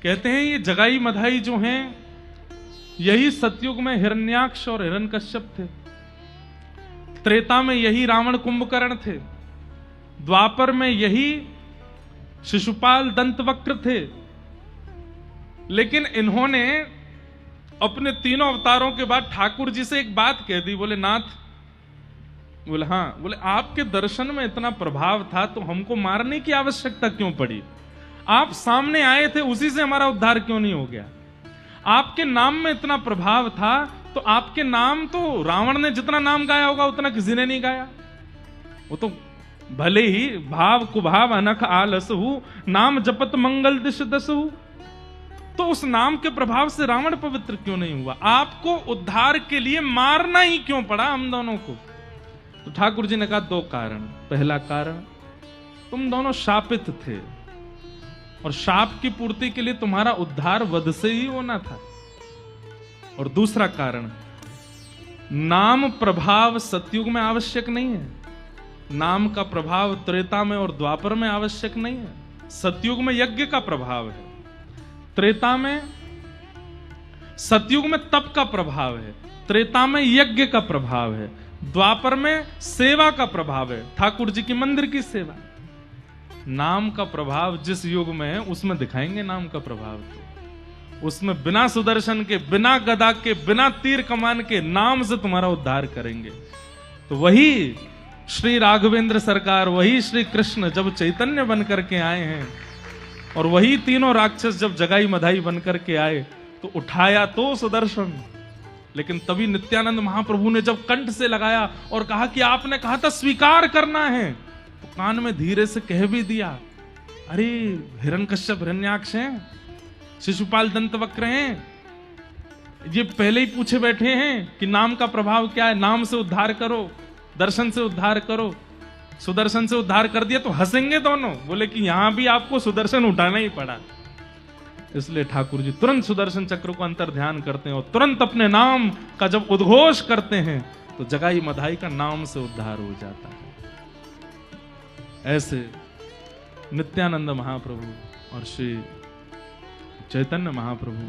कहते हैं ये जगाई मधाई जो हैं यही सतयुग में हिरण्याक्ष और हिरण्यकश्यप थे, त्रेता में यही रावण कुंभकर्ण थे, द्वापर में यही शिशुपाल दंतवक्र थे। लेकिन इन्होंने अपने तीनों अवतारों के बाद ठाकुर जी से एक बात कह दी। बोले नाथ, बोले हाँ, बोले आपके दर्शन में इतना प्रभाव था तो हमको मारने की आवश्यकता क्यों पड़ी? आप सामने आए थे, उसी से हमारा उद्धार क्यों नहीं हो गया? आपके नाम में इतना प्रभाव था तो आपके नाम तो रावण ने जितना नाम गाया होगा उतना किसी ने नहीं गाया। वो तो भले ही भाव कुभाव अनख आलसहु नाम जपत मंगल दिश दसहु, तो उस नाम के प्रभाव से रावण पवित्र क्यों नहीं हुआ? आपको उद्धार के लिए मारना ही क्यों पड़ा हम दोनों को? तो ठाकुर जी ने कहा दो कारण। पहला कारण, तुम दोनों शापित थे और शाप की पूर्ति के लिए तुम्हारा उद्धार वध से ही होना था। और दूसरा कारण, नाम प्रभाव सतयुग में आवश्यक नहीं है, नाम का प्रभाव त्रेता में और द्वापर में आवश्यक नहीं है। सतयुग में यज्ञ का प्रभाव है, त्रेता में, सतयुग में तप का प्रभाव है, त्रेता में यज्ञ का प्रभाव है, द्वापर में सेवा का प्रभाव है, ठाकुर जी की मंदिर की सेवा। नाम का प्रभाव जिस युग में है उसमें दिखाएंगे नाम का प्रभाव, तो उसमें बिना सुदर्शन के, बिना गदा के, बिना तीर कमान के नाम से तुम्हारा उद्धार करेंगे। तो वही श्री राघवेंद्र सरकार, वही श्री कृष्ण जब चैतन्य बनकर के आए हैं और वही तीनों राक्षस जब जगाई मधाई बनकर के आए तो उठाया तो सुदर्शन, लेकिन तभी नित्यानंद महाप्रभु ने जब कंठ से लगाया और कहा कि आपने कहा था स्वीकार करना है, तो कान में धीरे से कह भी दिया, अरे हिरण्यकश्यप हिरण्याक्ष हैं, शिशुपाल दंतवक्र हैं, ये पहले ही पूछे बैठे हैं कि नाम का प्रभाव क्या है, नाम से उद्धार करो, दर्शन से उद्धार करो। सुदर्शन से उद्धार कर दिया तो हंसेंगे दोनों, बोले कि यहां भी आपको सुदर्शन उठाना ही पड़ा। इसलिए ठाकुर जी तुरंत सुदर्शन चक्र को अंतर ध्यान करते हैं और तुरंत अपने नाम का जब उद्घोष करते हैं तो जगाई मधाई का नाम से उद्धार हो जाता है। ऐसे नित्यानंद महाप्रभु और श्री चैतन्य महाप्रभु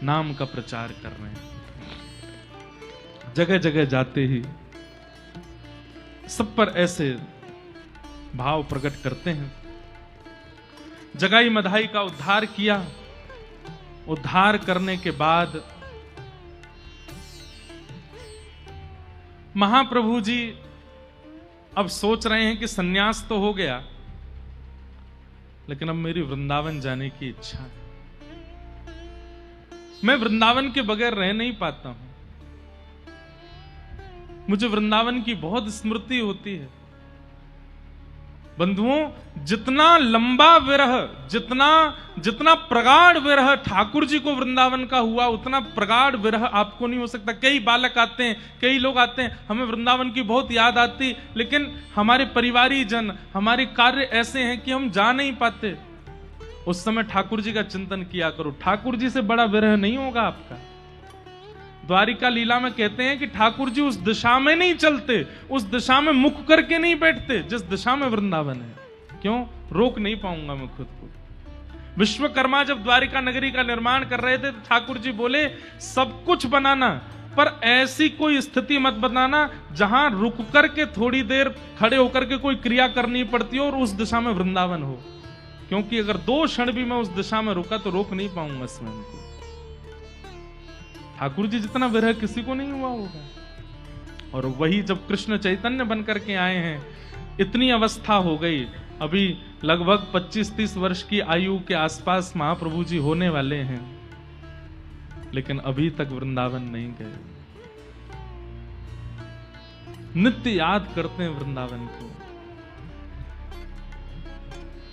नाम का प्रचार कर रहे हैं, जगह जगह जाते ही सब पर ऐसे भाव प्रकट करते हैं। जगाई मधाई का उद्धार किया, उद्धार करने के बाद महाप्रभु जी अब सोच रहे हैं कि सन्यास तो हो गया, लेकिन अब मेरी वृंदावन जाने की इच्छा है। मैं वृंदावन के बगैर रह नहीं पाता हूं, मुझे वृंदावन की बहुत स्मृति होती है। बंधुओं, जितना लंबा विरह, जितना प्रगाढ़ विरह ठाकुर जी को वृंदावन का हुआ, उतना प्रगाढ़ विरह आपको नहीं हो सकता। कई बालक आते हैं, कई लोग आते हैं, हमें वृंदावन की बहुत याद आती, लेकिन हमारे परिवारी जन, हमारे कार्य ऐसे हैं कि हम जा नहीं पाते। उस समय ठाकुर जी का चिंतन किया करो, ठाकुर जी से बड़ा विरह नहीं होगा आपका। द्वारिका लीला में कहते हैं कि ठाकुर जी उस दिशा में नहीं चलते, उस दिशा में मुख करके नहीं बैठते जिस दिशा में वृंदावन है। क्यों? रोक नहीं पाऊंगा मैं खुद को। विश्वकर्मा जब द्वारिका नगरी का निर्माण कर रहे थे तो ठाकुर जी बोले सब कुछ बनाना, पर ऐसी कोई स्थिति मत बनाना जहां रुक करके थोड़ी देर खड़े होकर के कोई क्रिया करनी पड़ती हो और उस दिशा में वृंदावन हो, क्योंकि अगर 2 क्षण भी मैं उस दिशा में रुका तो रोक नहीं पाऊंगा स्वयं को। ठाकुर जी जितना विरह किसी को नहीं हुआ होगा। और वही जब कृष्ण चैतन्य बनकर के आए हैं, इतनी अवस्था हो गई, अभी लगभग 25-30 वर्ष की आयु के आसपास महाप्रभु जी होने वाले हैं, लेकिन अभी तक वृंदावन नहीं गए। नित्य याद करते हैं वृंदावन को।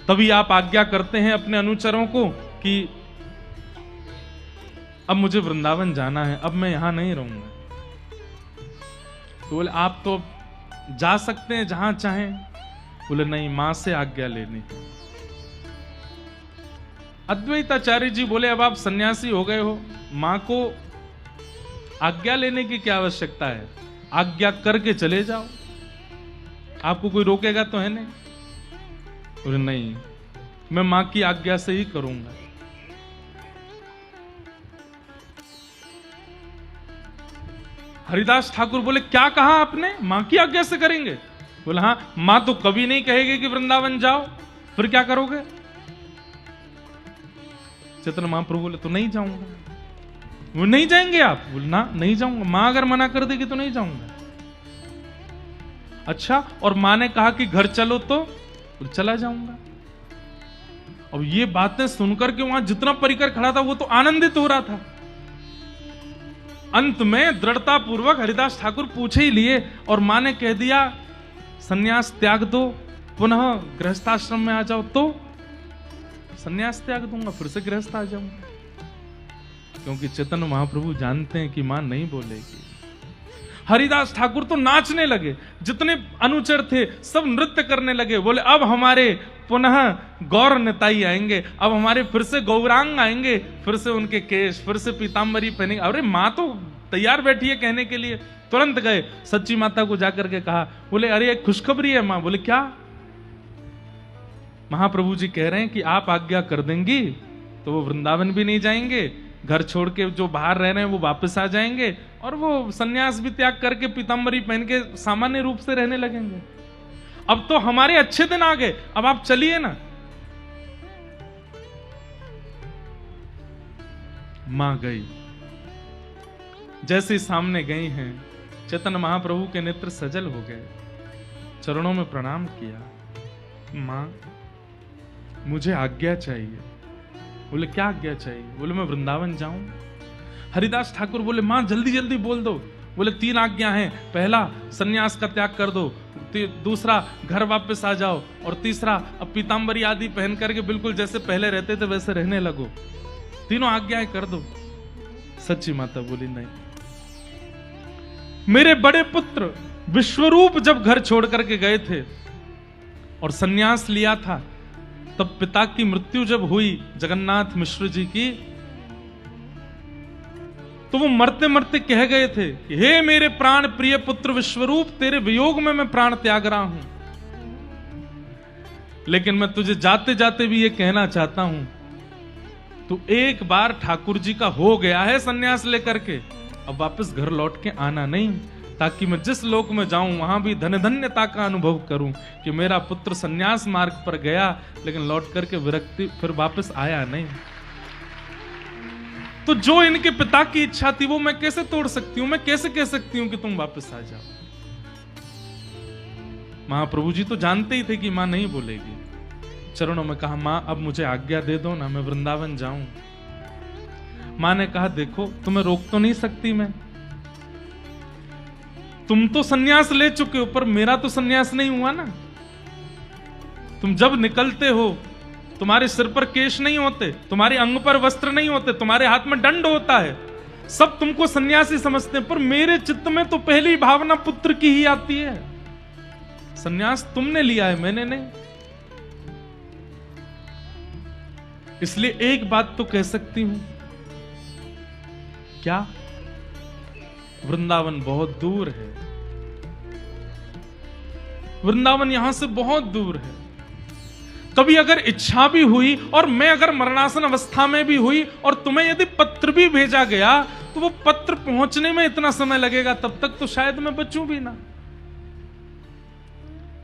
तभी आप आज्ञा करते हैं अपने अनुचरों को कि अब मुझे वृंदावन जाना है, अब मैं यहां नहीं रहूंगा। तो बोले आप तो जा सकते हैं जहां चाहें। बोले नहीं, मां से आज्ञा लेनी है। अद्वैताचार्य जी बोले अब आप सन्यासी हो गए हो, मां को आज्ञा लेने की क्या आवश्यकता है, आज्ञा करके चले जाओ, आपको कोई रोकेगा तो है नहीं। बोले नहीं, मैं मां की आज्ञा से ही करूंगा। हरिदास ठाकुर बोले क्या कहा आपने, मां की आज्ञा से करेंगे? बोले हाँ, मां तो कभी नहीं कहेगी कि वृंदावन जाओ, फिर क्या करोगे? चैतन्य महाप्रभु बोले तो नहीं जाऊंगा। वो नहीं जाएंगे आप? बोले ना, नहीं जाऊंगा, मां अगर मना कर देगी तो नहीं जाऊंगा। अच्छा, और मां ने कहा कि घर चलो तो? बोले चला जाऊंगा। अब ये बातें सुनकर के वहां जितना परिकर खड़ा था वो तो आनंदित हो रहा था। अंत में दृढ़ता पूर्वक हरिदास ठाकुर पूछे ही लिए और मां ने कह दिया सन्यास त्याग दो, पुनः गृहस्थाश्रम में आ जाओ। तो सन्यास त्याग दूंगा, फिर से गृहस्थ आ जाऊंगा, क्योंकि चैतन्य महाप्रभु जानते हैं कि मां नहीं बोलेगी। हरिदास ठाकुर तो नाचने लगे, जितने अनुचर थे सब नृत्य करने लगे। बोले अब हमारे पुनः गौर निताई आएंगे, अब हमारे फिर से गौरांग आएंगे, फिर से उनके केश, फिर से पीतांबरी पहनेंगे। अरे मां तो तैयार बैठी है कहने के लिए। तुरंत गए, सच्ची माता को जाकर के कहा, बोले अरे एक खुशखबरी है मां। बोले क्या? महाप्रभु जी कह रहे हैं कि आप आज्ञा कर देंगी तो वो वृंदावन भी नहीं जाएंगे, घर छोड़ के जो बाहर रह रहे हैं वो वापस आ जाएंगे, और वो सन्यास भी त्याग करके पीतांबरी पहन के सामान्य रूप से रहने लगेंगे। अब तो हमारे अच्छे दिन आ गए, अब आप चलिए ना। मां गई, जैसे सामने गई हैं, चैतन्य महाप्रभु के नेत्र सजल हो गए, चरणों में प्रणाम किया। मां मुझे आज्ञा चाहिए। बोले क्या आज्ञा चाहिए? बोले मैं वृंदावन जाऊं। हरिदास ठाकुर बोले मां जल्दी जल्दी बोल दो। बोले 3 आज्ञा हैं, पहला सन्यास का त्याग कर दो, दूसरा घर वापस आ जाओ, और तीसरा अब पीतांबरी आदि पहन करके बिल्कुल जैसे पहले रहते थे वैसे रहने लगो। तीनों आज्ञाएं कर दो। सच्ची माता बोली नहीं, मेरे बड़े पुत्र विश्वरूप जब घर छोड़ करके गए थे और सन्यास लिया था, तब पिता की मृत्यु जब हुई जगन्नाथ मिश्र जी की, तो वो मरते मरते कह गए थे कि हे मेरे प्राण प्रिय पुत्र विश्वरूप, तेरे वियोग में मैं प्राण त्याग रहा हूं, लेकिन मैं तुझे जाते जाते भी ये कहना चाहता हूं, तू एक बार ठाकुर जी का हो गया है सन्यास लेकर के, अब वापस घर लौट के आना नहीं, ताकि मैं जिस लोक में जाऊं वहां भी धन्यता का अनुभव करूं कि मेरा पुत्र सन्यास मार्ग पर गया लेकिन लौट करके विरक्ति फिर वापस आया नहीं। तो जो इनके पिता की इच्छा थी वो मैं कैसे तोड़ सकती हूं? मैं कैसे कह सकती हूं कि तुम वापस आ जाओ? महाप्रभु जी तो जानते ही थे कि मां नहीं बोलेगी। चरणों में कहा मां अब मुझे आज्ञा दे दो ना, मैं वृंदावन जाऊं। मां ने कहा देखो तुम्हें रोक तो नहीं सकती मैं, तुम तो सन्यास ले चुके हो, पर मेरा तो सन्यास नहीं हुआ ना। तुम जब निकलते हो तुम्हारे सिर पर केश नहीं होते, तुम्हारे अंग पर वस्त्र नहीं होते, तुम्हारे हाथ में दंड होता है, सब तुमको सन्यासी समझते हैं, पर मेरे चित्त में तो पहली भावना पुत्र की ही आती है। सन्यास तुमने लिया है, मैंने नहीं। इसलिए एक बात तो कह सकती हूं, क्या? वृंदावन बहुत दूर है, वृंदावन यहां से बहुत दूर है। कभी अगर इच्छा भी हुई और मैं अगर मरणासन अवस्था में भी हुई और तुम्हें यदि पत्र भी भेजा गया तो वो पत्र पहुंचने में इतना समय लगेगा, तब तक तो शायद मैं बचूं भी ना।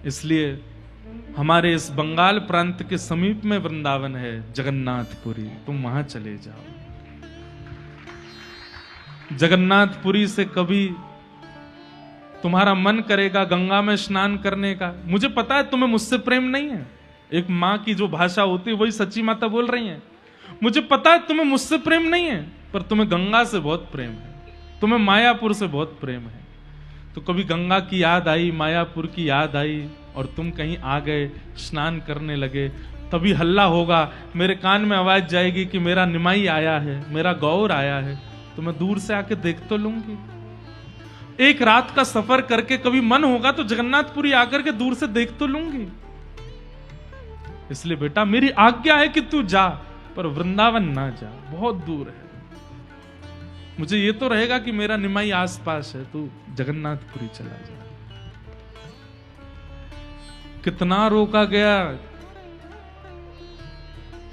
इसलिए हमारे इस बंगाल प्रांत के समीप में वृंदावन है, जगन्नाथपुरी, तुम वहां चले जाओ। जगन्नाथपुरी से कभी तुम्हारा मन करेगा गंगा में स्नान करने का। मुझे पता है तुम्हें मुझसे प्रेम नहीं है, एक मां की जो भाषा होती है वही सच्ची माता बोल रही है। मुझे पता है तुम्हें मुझसे प्रेम नहीं है, पर तुम्हें गंगा से बहुत प्रेम है, तुम्हें मायापुर से बहुत प्रेम है। तो कभी गंगा की याद आई, मायापुर की याद आई और तुम कहीं आ गए, स्नान करने लगे, तभी हल्ला होगा, मेरे कान में आवाज जाएगी कि मेरा निमाई आया है, मेरा गौर आया है, तो मैं दूर से आके देख तो लूंगी। एक रात का सफर करके कभी मन होगा तो जगन्नाथपुरी आकर के दूर से देख तो लूंगी। इसलिए बेटा मेरी आज्ञा है कि तू जा, पर वृंदावन ना जा, बहुत दूर है। मुझे ये तो रहेगा कि मेरा निमाई आसपास है, तू जगन्नाथपुरी चला जा। कितना रोका गया,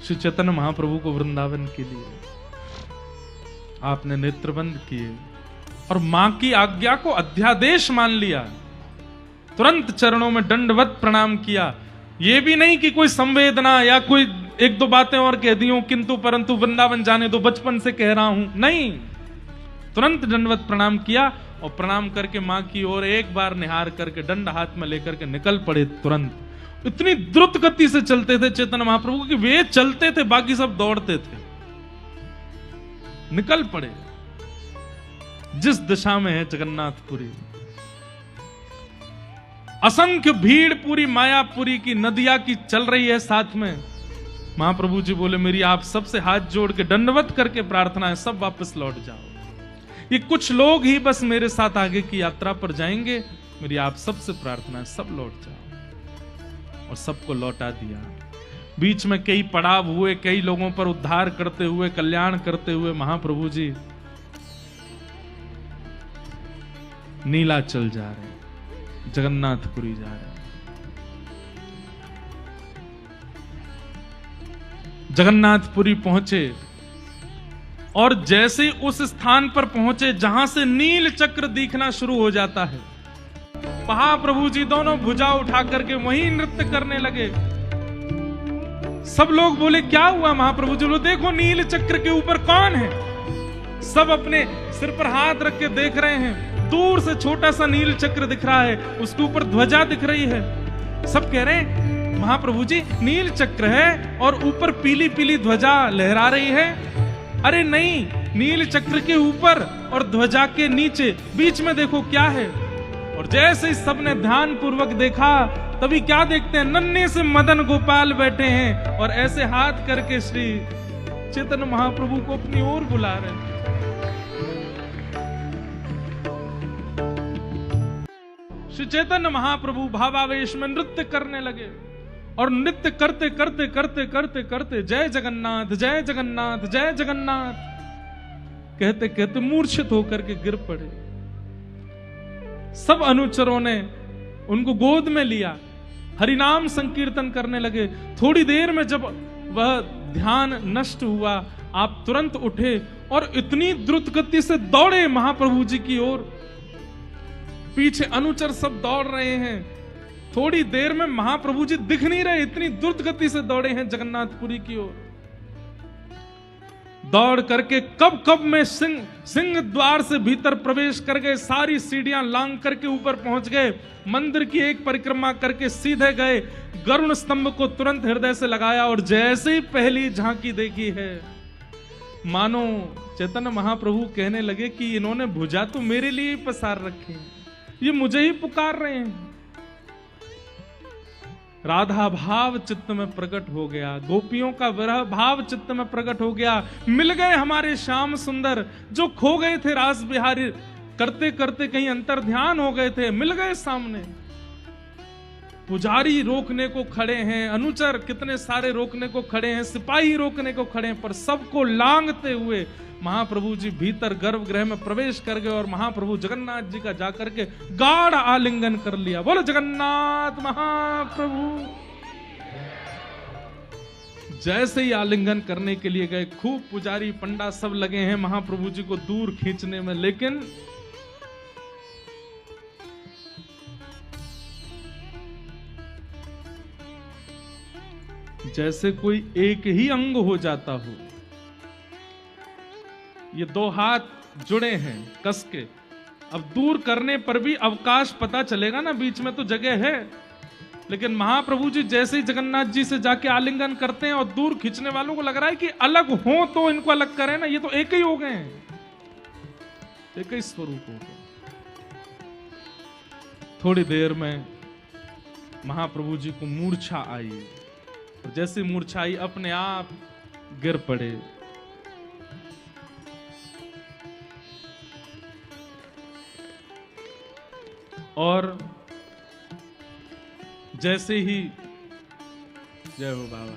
श्री चैतन्य महाप्रभु को वृंदावन के लिए आपने नेत्रबंद किए और मां की आज्ञा को अध्यादेश मान लिया, तुरंत चरणों में दंडवत प्रणाम किया। यह भी नहीं कि कोई संवेदना या कोई एक दो बातें और कह दी हूं, किंतु परंतु वृंदावन जाने दो, बचपन से कह रहा हूं, नहीं, तुरंत दंडवत प्रणाम किया और प्रणाम करके मां की ओर एक बार निहार करके दंड हाथ में लेकर के निकल पड़े। तुरंत इतनी द्रुत गति से चलते थे चैतन्य महाप्रभु कि वे चलते थे, बाकी सब दौड़ते थे। निकल पड़े जिस दिशा में है जगन्नाथपुरी। असंख्य भीड़ पूरी मायापुरी की नदिया की चल रही है साथ में। महाप्रभु जी बोले मेरी आप सबसे हाथ जोड़ के दंडवत करके प्रार्थना है, सब वापस लौट जाओ। ये कुछ लोग ही बस मेरे साथ आगे की यात्रा पर जाएंगे, मेरी आप सबसे प्रार्थना है, सब लौट जाओ। और सबको लौटा दिया। बीच में कई पड़ाव हुए, कई लोगों पर उद्धार करते हुए, कल्याण करते हुए महाप्रभु जी नीलाचल जा रहे, जगन्नाथपुरी जा रहे। जगन्नाथपुरी पहुंचे और जैसे उस स्थान पर पहुंचे जहां से नील चक्र दिखना शुरू हो जाता है, महाप्रभु जी दोनों भुजा उठा करके वहीं नृत्य करने लगे। सब लोग बोले क्या हुआ? महाप्रभु जी बोले देखो नील चक्र के ऊपर कौन है। सब अपने सिर पर हाथ रख के देख रहे हैं। दूर से छोटा सा नील चक्र दिख रहा है, उसके ऊपर ध्वजा दिख रही है। सब कह रहे हैं महाप्रभु जी नील चक्र है और ऊपर पीली पीली ध्वजा लहरा रही है। अरे नहीं, नील चक्र के ऊपर और ध्वजा के नीचे बीच में देखो क्या है। और जैसे ही सबने ध्यान पूर्वक देखा, तभी क्या देखते हैं, नन्हे से मदन गोपाल बैठे हैं और ऐसे हाथ करके श्री चैतन्य महाप्रभु को अपनी ओर बुला रहे हैं। श्री चैतन्य महाप्रभु भावावेश में नृत्य करने लगे और नृत्य करते करते करते करते करते जय जगन्नाथ जय जगन्नाथ जय जगन्नाथ कहते कहते मूर्छित होकर के गिर पड़े। सब अनुचरों ने उनको गोद में लिया, हरिनाम संकीर्तन करने लगे। थोड़ी देर में जब वह ध्यान नष्ट हुआ, आप तुरंत उठे और इतनी द्रुत गति से दौड़े महाप्रभु जी की ओर। पीछे अनुचर सब दौड़ रहे हैं। थोड़ी देर में महाप्रभु जी दिख नहीं रहे, इतनी द्रुत गति से दौड़े हैं जगन्नाथपुरी की ओर। दौड़ करके कब कब में सिंह द्वार से भीतर प्रवेश कर गए, सारी सीढ़ियां लांग करके ऊपर पहुंच गए। मंदिर की एक परिक्रमा करके सीधे गए, गरुण स्तंभ को तुरंत हृदय से लगाया और जैसे ही पहली झांकी देखी है, मानो चैतन्य महाप्रभु कहने लगे कि इन्होंने भुजा तो मेरे लिए ही पसार रखी, ये मुझे ही पुकार रहे हैं। राधा भाव चित्त में प्रकट हो गया, गोपियों का विरह भाव चित्त में प्रकट हो गया। मिल गए हमारे श्याम सुंदर जो खो गए थे, रास बिहारी करते करते कहीं अंतर ध्यान हो गए थे, मिल गए सामने। पुजारी रोकने को खड़े हैं, अनुचर कितने सारे रोकने को खड़े हैं, सिपाही रोकने को खड़े हैं, पर सबको लांघते हुए महाप्रभु जी भीतर गर्भगृह में प्रवेश कर गए और महाप्रभु जगन्नाथ जी का जाकर के गाढ़ आलिंगन कर लिया। बोलो जगन्नाथ महाप्रभु। जैसे ही आलिंगन करने के लिए गए, खूब पुजारी पंडा सब लगे हैं महाप्रभु जी को दूर खींचने में, लेकिन जैसे कोई एक ही अंग हो जाता हो। ये दो हाथ जुड़े हैं कस के, अब दूर करने पर भी अवकाश पता चलेगा ना, बीच में तो जगह है। लेकिन महाप्रभु जी जैसे ही जगन्नाथ जी से जाके आलिंगन करते हैं और दूर खींचने वालों को लग रहा है कि अलग हो तो इनको अलग करें ना, ये तो एक ही हो गए हैं, एक ही स्वरूप हो गए। थोड़ी देर में महाप्रभु जी को मूर्छा आई और जैसे मूर्छा आई अपने आप गिर पड़े। और जैसे ही जय हो बाबा,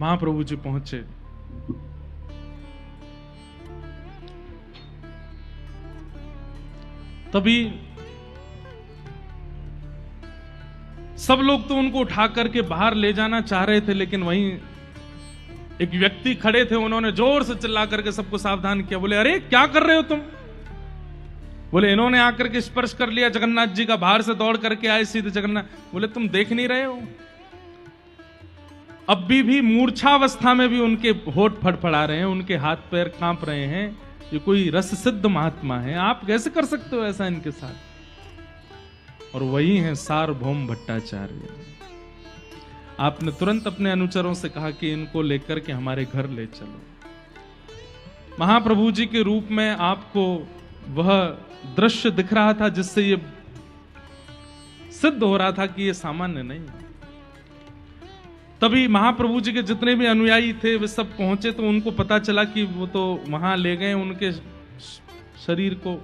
महाप्रभु जी पहुंचे। तभी सब लोग तो उनको उठा करके बाहर ले जाना चाह रहे थे, लेकिन वहीं एक व्यक्ति खड़े थे, उन्होंने जोर से चिल्ला करके सबको सावधान किया। बोले, अरे क्या कर रहे हो तुम? बोले, इन्होंने आकर के स्पर्श कर लिया जगन्नाथ जी का, बाहर से दौड़ करके आए सीधे जगन्नाथ। बोले, तुम देख नहीं रहे हो? अब भी मूर्छावस्था में भी उनके होठ फड़फड़ा रहे हैं, उनके हाथ पैर कांप रहे हैं। ये कोई रस सिद्ध महात्मा है, आप कैसे कर सकते हो ऐसा इनके साथ? और वही है सार्वभौम भट्टाचार्य। आपने तुरंत अपने अनुचरों से कहा कि इनको लेकर के हमारे घर ले चलो। महाप्रभु जी के रूप में आपको वह दृश्य दिख रहा था जिससे ये सिद्ध हो रहा था कि ये सामान्य नहीं है। तभी महाप्रभु जी के जितने भी अनुयायी थे वे सब पहुंचे, तो उनको पता चला कि वो तो वहां ले गए उनके शरीर को।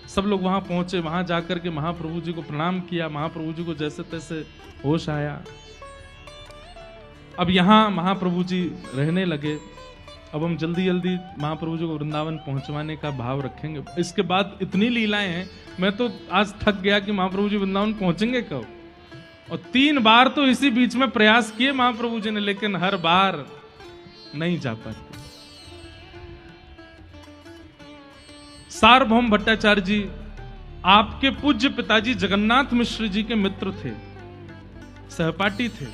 सब लोग वहां पहुंचे, वहां जाकर के महाप्रभु जी को प्रणाम किया। महाप्रभु जी को जैसे तैसे होश आया। अब यहां महाप्रभु जी रहने लगे। अब हम जल्दी जल्दी महाप्रभु जी को वृंदावन पहुंचवाने का भाव रखेंगे। इसके बाद इतनी लीलाएं हैं, मैं तो आज थक गया कि महाप्रभु जी वृंदावन पहुंचेंगे कब। और 3 बार तो इसी बीच में प्रयास किए महाप्रभु जी ने, लेकिन हर बार नहीं जा पाते। सार्वभौम भट्टाचार्य जी आपके पूज्य पिताजी जगन्नाथ मिश्र जी के मित्र थे, सहपाठी थे।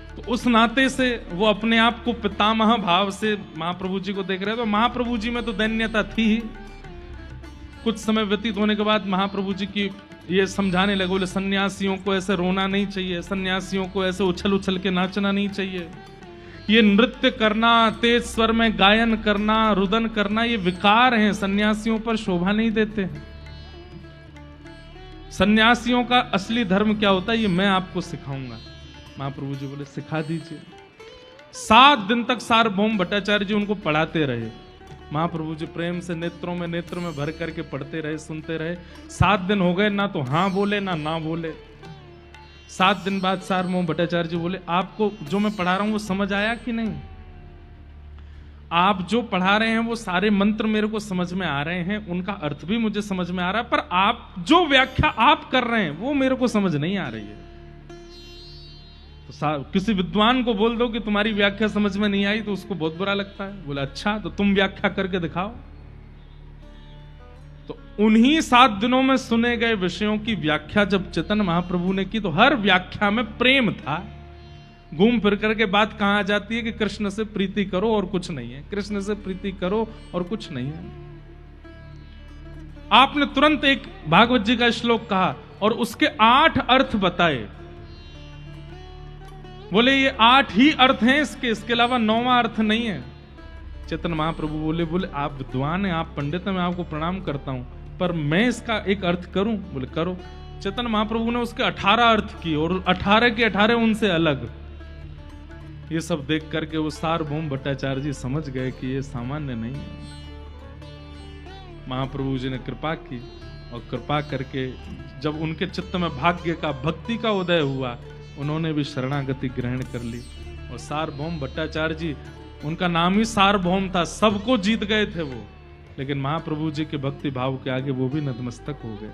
तो उस नाते से वो अपने आप को पितामह भाव से महाप्रभु जी को देख रहे थे। तो महाप्रभु जी में तो दैन्यता थी ही। कुछ समय व्यतीत होने के बाद महाप्रभु जी की ये समझाने लगे, बोले सन्यासियों को ऐसे रोना नहीं चाहिए, सन्यासियों को ऐसे उछल उछल के नाचना नहीं चाहिए। ये नृत्य करना, तेज स्वर में गायन करना, रुदन करना, ये विकार हैं, सन्यासियों पर शोभा नहीं देते हैं। सन्यासियों का असली धर्म क्या होता है ये मैं आपको सिखाऊंगा। महाप्रभु जी बोले, सिखा दीजिए। 7 दिन तक सार्वभौम भट्टाचार्य जी उनको पढ़ाते रहे। महाप्रभु जी प्रेम से नेत्र में भर करके पढ़ते रहे, सुनते रहे। 7 दिन हो गए, ना तो हाँ बोले ना बोले। 7 दिन बाद सार्वभौम भट्टाचार्य जी बोले, आपको जो मैं पढ़ा रहा हूं वो समझ आया कि नहीं? आप जो पढ़ा रहे हैं वो सारे मंत्र मेरे को समझ में आ रहे हैं, उनका अर्थ भी मुझे समझ में आ रहा है, पर आप जो व्याख्या आप कर रहे हैं वो मेरे को समझ नहीं आ रही है। तो किसी विद्वान को बोल दो कि तुम्हारी व्याख्या समझ में नहीं आई तो उसको बहुत बुरा लगता है। बोला, अच्छा तो तुम व्याख्या करके दिखाओ। तो उन्हीं 7 दिनों में सुने गए विषयों की व्याख्या जब चैतन्य महाप्रभु ने की, तो हर व्याख्या में प्रेम था। घूम फिर करके बात कहां आ जाती है कि कृष्ण से प्रीति करो और कुछ नहीं है, कृष्ण से प्रीति करो और कुछ नहीं है। आपने तुरंत एक भागवत जी का श्लोक कहा और उसके 8 अर्थ बताए। बोले, ये 8 ही अर्थ हैं इसके अलावा 9वां अर्थ नहीं है। चैतन्य महाप्रभु बोले आप विद्वान हैं, आप पंडित हैं, मैं आपको प्रणाम करता हूं, पर मैं इसका एक अर्थ करूं? बोले, करो। चैतन्य महाप्रभु ने उसके 18 अर्थ किए और 18 के 18 उनसे अलग। ये सब देख करके वो सार्वभौम भट्टाचार्य जी समझ गए कि ये सामान्य नहीं है। महाप्रभु जी ने कृपा की और कृपा करके जब उनके चित्त में भाग्य का, भक्ति का उदय हुआ, उन्होंने भी शरणागति ग्रहण कर ली। और सार्वभौम भट्टाचार्य जी, उनका नाम ही सार्वभौम था, सबको जीत गए थे वो, लेकिन महाप्रभु जी के भक्ति भाव के आगे वो भी नतमस्तक हो गए।